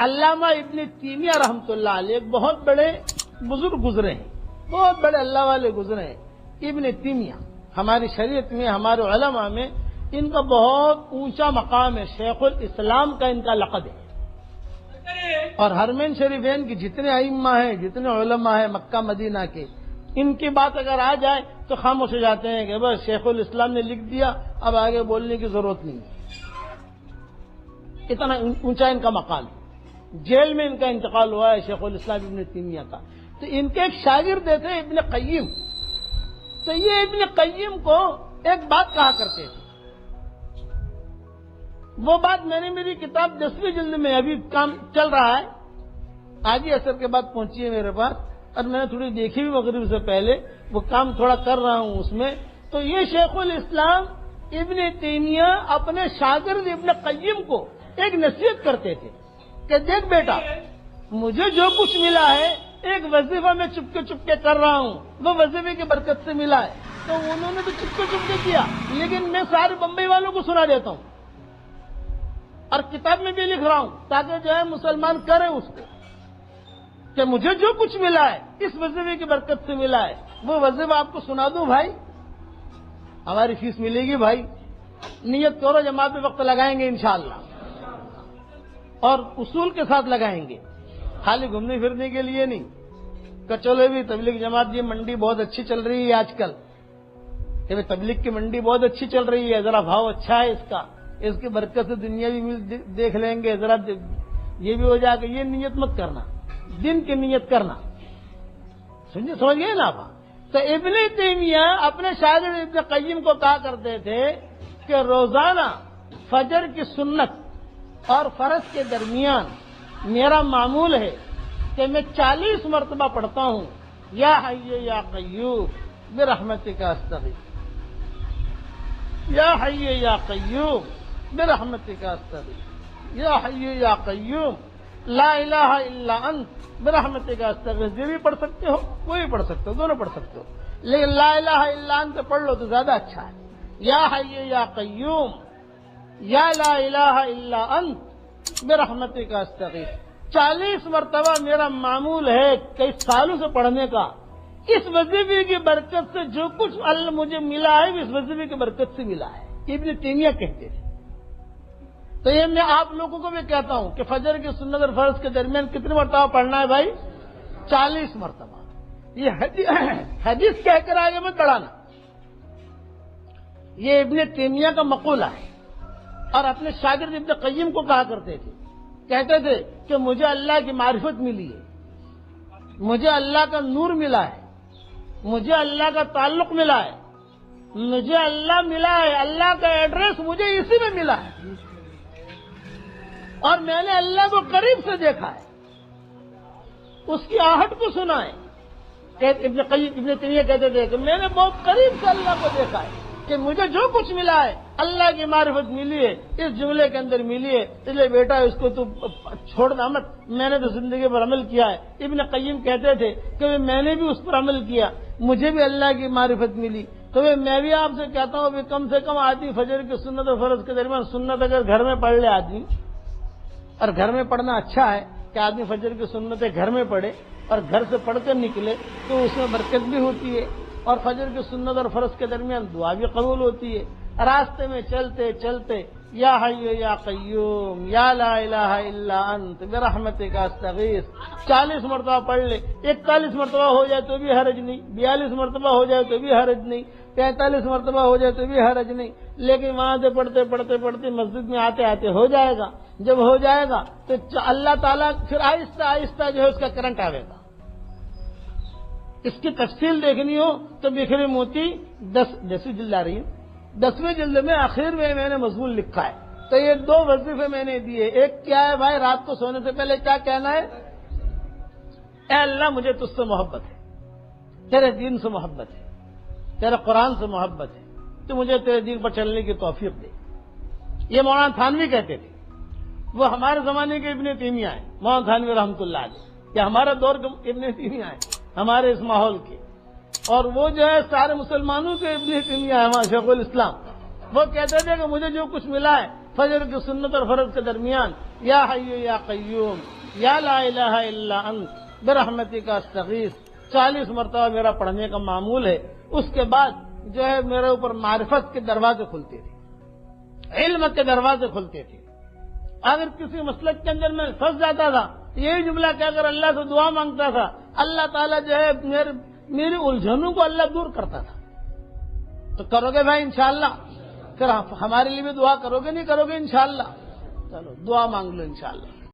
علامہ ابن تیمیہ رحمۃ اللہ علیہ ایک بہت بڑے بزرگ گزرے ہیں، بہت بڑے اللہ والے گزرے ہیں۔ ابن تیمیہ ہماری شریعت میں، ہمارے علماء میں ان کا بہت اونچا مقام ہے، شیخ الاسلام کا ان کا لقب ہے۔ اور حرمین شریفین کی جتنے ائمہ ہیں، جتنے علماء ہیں مکہ مدینہ کے، ان کی بات اگر آ جائے تو خاموش ہو جاتے ہیں کہ بس شیخ الاسلام نے لکھ دیا، اب آگے بولنے کی ضرورت نہیں ہے، اتنا اونچا ان کا مقام ہے۔ جیل میں ان کا انتقال ہوا ہے شیخ الاسلام ابن تیمیہ کا۔ تو ان کے ایک شاگرد تھے ابن قیم، تو یہ ابن قیم کو ایک بات کہا کرتے تھے، وہ بات میں نے میری کتاب 10ویں جلد میں ابھی کام چل رہا ہے، آج ہی عصر کے بعد پہنچی ہے میرے پاس، اور میں نے تھوڑی دیکھی بھی مغرب سے پہلے، وہ کام تھوڑا کر رہا ہوں اس میں۔ تو یہ شیخ الاسلام ابن تیمیہ اپنے شاگرد ابن قیم کو ایک نصیحت کرتے تھے کہ دیکھ بیٹا، مجھے جو کچھ ملا ہے ایک وظیفہ میں چپکے کر رہا ہوں، وہ وظیفے کی برکت سے ملا ہے، تو انہوں نے تو چپکے کیا، لیکن میں سارے بمبئی والوں کو سنا دیتا ہوں اور کتاب میں بھی لکھ رہا ہوں تاکہ جو ہے مسلمان کریں اس کو، کہ مجھے جو کچھ ملا ہے اس وظیفے کی برکت سے ملا ہے، وہ وظیفہ آپ کو سنا دوں بھائی، ہماری فیس ملے گی بھائی، نیت کرو جماعت پہ وقت لگائیں گے انشاءاللہ، اور اصول کے ساتھ لگائیں گے، خالی گھومنے پھرنے کے لیے نہیں کہ چلو بھی تبلیغ جماعت یہ منڈی بہت اچھی چل رہی ہے آج کل، کہ تبلیغ کی منڈی بہت اچھی چل رہی ہے، ذرا بھاؤ اچھا ہے اس کا، اس کی برکت سے دنیا بھی دیکھ لیں گے، ذرا یہ بھی ہو جائے گا، یہ نیت مت کرنا، دن کی نیت کرنا، سمجھ گئے نا آپ؟ تو ابن تیمیہ اپنے شاگرد ابن قیم کو کہا کرتے تھے کہ روزانہ فجر کی سنت اور فرض کے درمیان میرا معمول ہے کہ میں 40 مرتبہ پڑھتا ہوں یا حی یا قیوم برحمتک استغیث، یا حی یا قیوم برحمتک استغیث، یا حی یا قیوم لا الہ الا انت برحمتک استغیث۔ یہ بھی پڑھ سکتے ہو، وہ بھی پڑھ سکتے ہو، دونوں پڑھ سکتے ہو، لیکن لا الہ الا انت پڑھ لو تو زیادہ اچھا ہے۔ یا حی یا قیوم یا لا الہ الا انت برحمتک استغیث 40 مرتبہ میرا معمول ہے کئی سالوں سے پڑھنے کا، اس وظیفے کی برکت سے جو کچھ اللہ مجھے ملا ہے اس وظیفے کی برکت سے ملا ہے، ابن تیمیہ کہتے تھے۔ تو یہ میں آپ لوگوں کو بھی کہتا ہوں کہ فجر کی سنت اور فرض کے درمیان کتنے مرتبہ پڑھنا ہے بھائی؟ 40 مرتبہ۔ یہ حدیث کہہ کر آگے مت بڑھانا، یہ ابن تیمیہ کا مقولہ ہے، اور اپنے شاگرد ابن قیم کو کہا کرتے تھے، کہتے تھے کہ مجھے اللہ کی معرفت ملی ہے، مجھے اللہ کا نور ملا ہے، مجھے اللہ کا تعلق ملا ہے، مجھے اللہ ملا ہے، اللہ کا ایڈریس مجھے اسی میں ملا ہے، اور میں نے اللہ کو قریب سے دیکھا ہے، اس کی آہٹ کو سنا ہے۔ ابن تیمیہ کہتے تھے کہ میں نے بہت قریب سے اللہ کو دیکھا ہے، کہ مجھے جو کچھ ملا ہے اللہ کی معرفت ملی ہے، اس جملے کے اندر ملی ہے، اس لیے بیٹا اس کو تو چھوڑنا مت، میں نے تو زندگی پر عمل کیا ہے۔ ابن قیم کہتے تھے کہ میں نے بھی اس پر عمل کیا، مجھے بھی اللہ کی معرفت ملی، تو میں بھی آپ سے کہتا ہوں ابھی کم سے کم آدمی فجر کی سنت اور فرض کے درمیان سنت اگر گھر میں پڑھ لے آدمی، اور گھر میں پڑھنا اچھا ہے کہ آدمی فجر کی سنتیں گھر میں پڑھے اور گھر سے پڑھ کر نکلے تو اس میں برکت بھی ہوتی ہے، اور فجر کی سنت اور فرض کے درمیان دعا بھی قبول ہوتی ہے۔ راستے میں چلتے چلتے یا حی یا قیوم یا لا الہ الا انت برحمتک استغیث 40 مرتبہ پڑھ لے، 41 مرتبہ ہو جائے تو بھی حرج نہیں، 42 مرتبہ ہو جائے تو بھی حرج نہیں، 45 مرتبہ ہو جائے تو بھی حرج نہیں، لیکن وہاں سے پڑھتے مسجد میں آتے آتے ہو جائے گا، جب ہو جائے گا تو اللہ تعالیٰ پھر آہستہ آہستہ جو ہے اس کا کرنٹ آئے گا۔ اس کی تفصیل دیکھنی ہو تو بکھرے موتی 10ویں جلد آ رہی ہے، 10ویں جلد میں آخر میں نے مضمون لکھا ہے۔ تو یہ 2 وظیفے میں نے دیے، ایک کیا ہے بھائی، رات کو سونے سے پہلے کیا کہنا ہے؟ اے اللہ مجھے تجھ سے محبت ہے، تیرے دین سے محبت ہے، تیرے قرآن سے محبت ہے، تو مجھے تیرے دین پر چلنے کی توفیق دے۔ یہ مولانا تھانوی کہتے تھے، وہ ہمارے زمانے کے ابن تیمیہ ہیں، مولانا تھانوی رحمۃ اللہ علیہ، یہ ہمارا دور کے ابن تیمیہ ہیں ہمارے اس ماحول کے، اور وہ جو ہے سارے مسلمانوں کے ابن تیمیہ ہیں، ہمارے شیخ الاسلام۔ وہ کہتے تھے کہ مجھے جو کچھ ملا ہے فجر کی سنت اور فرض کے درمیان یا حی یا قیوم یا لا الہ الا انت برحمتک استغیث 40 مرتبہ میرا پڑھنے کا معمول ہے. اس کے بعد جو ہے میرے اوپر معرفت کے دروازے کھلتے تھے، علم کے دروازے کھلتے تھے. اگر کسی مسلک کے اندر میں پھنس جاتا تھا یہی جملہ کہہ کر اللہ سے دعا مانگتا تھا، اللہ تعالیٰ جو ہے میری الجھنوں کو اللہ دور کرتا تھا. تو کرو گے بھائی انشاءاللہ؟ پھر ہمارے لیے بھی دعا کرو گے نہیں کرو گے انشاءاللہ؟ چلو دعا مانگ لو انشاءاللہ.